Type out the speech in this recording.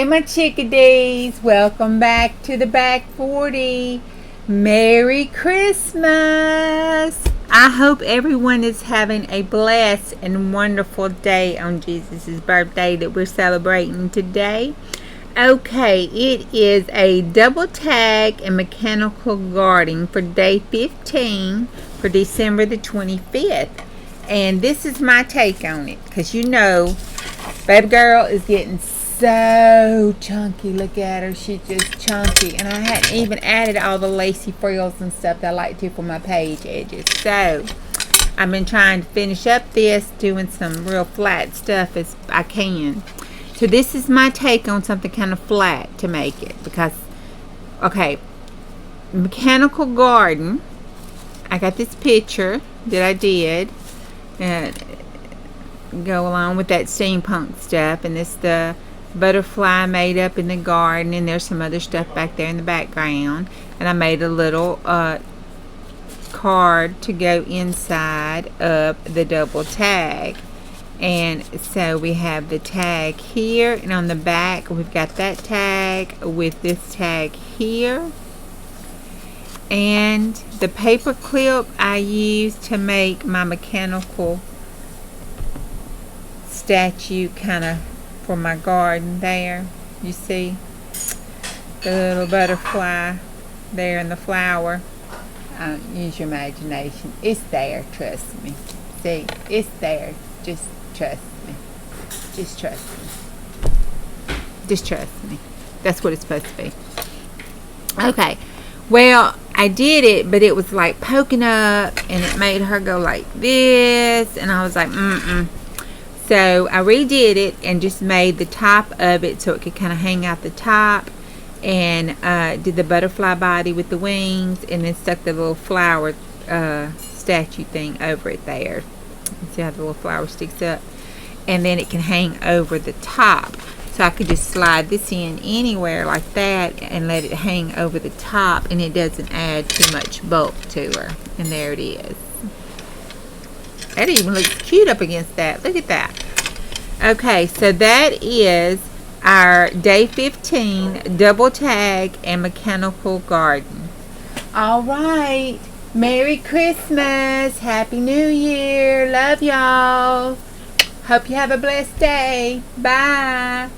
Hey my chickadees, welcome back to the back 40. Merry Christmas. I hope everyone is having a blessed and wonderful day on Jesus' birthday that we're celebrating today. Okay, it is a double tag and mechanical gardening for day 15 for December the 25th. And this is my take on it, because you know, baby girl is getting so chunky. Look at her, she's just chunky. And I hadn't even added all the lacy frills and stuff that I like to for my page edges. So I've been trying to finish up this, doing some real flat stuff as I can. So this is my take on something kind of flat to make it, because okay, mechanical garden, I got this picture that I did go along with that steampunk stuff, and this the butterfly made up in the garden, and there's some other stuff back there in the background, and I made a little card to go inside of the double tag. And so we have the tag here, and on the back we've got that tag with this tag here, and the paper clip I used to make my mechanical statue kind of for my garden there. You see the little butterfly there in the flower. Use your imagination. It's there, trust me. See, it's there. Just trust me. Just trust me. Just trust me. That's what it's supposed to be. Okay. Well, I did it, but it was like poking up, and it made her go like this, and I was like, So I redid it and just made the top of it so it could kind of hang out the top, and did the butterfly body with the wings, and then stuck the little flower statue thing over it there. See how the little flower sticks up, and then it can hang over the top, so I could just slide this in anywhere like that and let it hang over the top, and it doesn't add too much bulk to her. And there it is. That even looks cute up against that. Look at that. Okay, so that is our day 15 double tag and mechanical garden. All right. Merry Christmas. Happy New Year. Love y'all. Hope you have a blessed day. Bye.